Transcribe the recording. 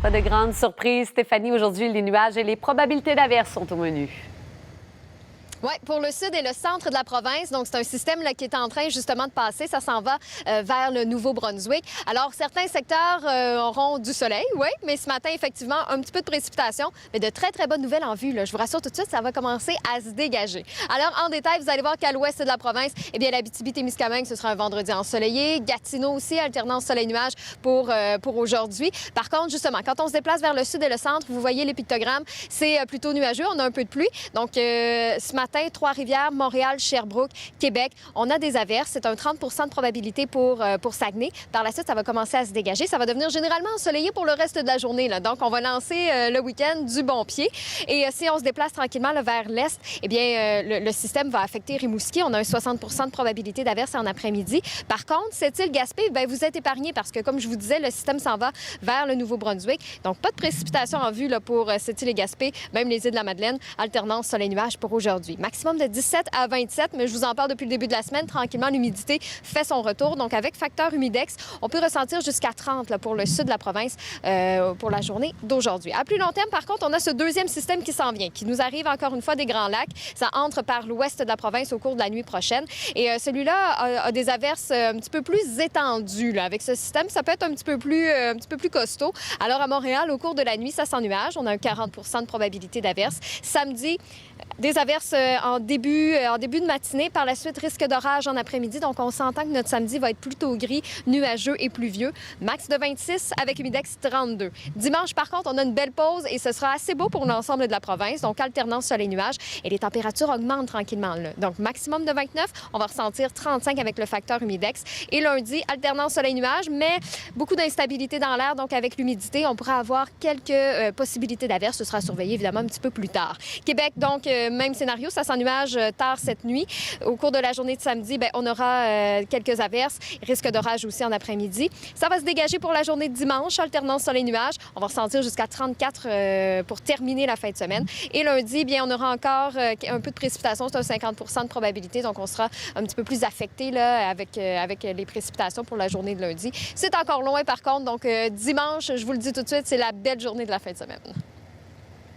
Pas de grande surprise, Stéphanie. Aujourd'hui, les nuages et les probabilités d'averses sont au menu. Oui, pour le sud et le centre de la province. Donc, c'est un système là, qui est en train justement de passer. Ça s'en va vers le Nouveau-Brunswick. Alors, certains secteurs auront du soleil, oui, mais ce matin, effectivement, un petit peu de précipitation. Mais de très, très bonnes nouvelles en vue. Là. Je vous rassure tout de suite, ça va commencer à se dégager. Alors, en détail, vous allez voir qu'à l'ouest de la province, eh bien, l'Abitibi-Témiscamingue, ce sera un vendredi ensoleillé. Gatineau aussi, alternance soleil-nuage pour aujourd'hui. Par contre, justement, quand on se déplace vers le sud et le centre, vous voyez les pictogrammes, c'est plutôt nuageux. On a un peu de pluie. Donc, ce matin, Trois-Rivières, Montréal, Sherbrooke, Québec. On a des averses. C'est un 30 de probabilité pour Saguenay. Par la suite, ça va commencer à se dégager. Ça va devenir généralement ensoleillé pour le reste de la journée. Là. Donc, on va lancer le week-end du bon pied. Et si on se déplace tranquillement là, vers l'est, eh bien, le système va affecter Rimouski. On a un 60 de probabilité d'averse en après-midi. Par contre, cette île Gaspé, bien, vous êtes épargné parce que, comme je vous disais, le système s'en va vers le Nouveau-Brunswick. Donc, pas de précipitation en vue là, pour cette île Gaspé, même les îles de la Madeleine. Alternance soleil-nuage pour aujourd'hui. Maximum de 17 à 27, mais je vous en parle depuis le début de la semaine. Tranquillement, l'humidité fait son retour. Donc, avec facteur humidex, on peut ressentir jusqu'à 30 là, pour le sud de la province pour la journée d'aujourd'hui. À plus long terme, par contre, on a ce deuxième système qui s'en vient, qui nous arrive encore une fois des Grands Lacs. Ça entre par l'ouest de la province au cours de la nuit prochaine. Et celui-là a des averses un petit peu plus étendues. Là. Avec ce système, ça peut être un petit peu plus costaud. Alors, à Montréal, au cours de la nuit, ça s'ennuage. On a un 40 de probabilité d'averse. Samedi, des averses en début de matinée. Par la suite, risque d'orage en après-midi. Donc, on s'entend que notre samedi va être plutôt gris, nuageux et pluvieux. Max de 26 avec humidex 32. Dimanche, par contre, on a une belle pause et ce sera assez beau pour l'ensemble de la province. Donc, alternance soleil-nuage et les températures augmentent tranquillement. Là. Donc, maximum de 29. On va ressentir 35 avec le facteur humidex. Et lundi, alternance soleil-nuage, mais beaucoup d'instabilité dans l'air. Donc, avec l'humidité, on pourra avoir quelques possibilités d'averses. Ce sera surveillé, évidemment, un petit peu plus tard. Québec, donc, même scénario. Ça s'ennuage tard cette nuit. Au cours de la journée de samedi, bien, on aura quelques averses. Risque d'orage aussi en après-midi. Ça va se dégager pour la journée de dimanche. Alternance soleil-nuage. On va ressentir jusqu'à 34 pour terminer la fin de semaine. Et lundi, bien, on aura encore un peu de précipitation. C'est un 50 de probabilité. Donc, on sera un petit peu plus affecté là, avec les précipitations pour la journée de lundi. C'est encore loin, par contre. Donc, dimanche, je vous le dis tout de suite, c'est la belle journée de la fin de semaine.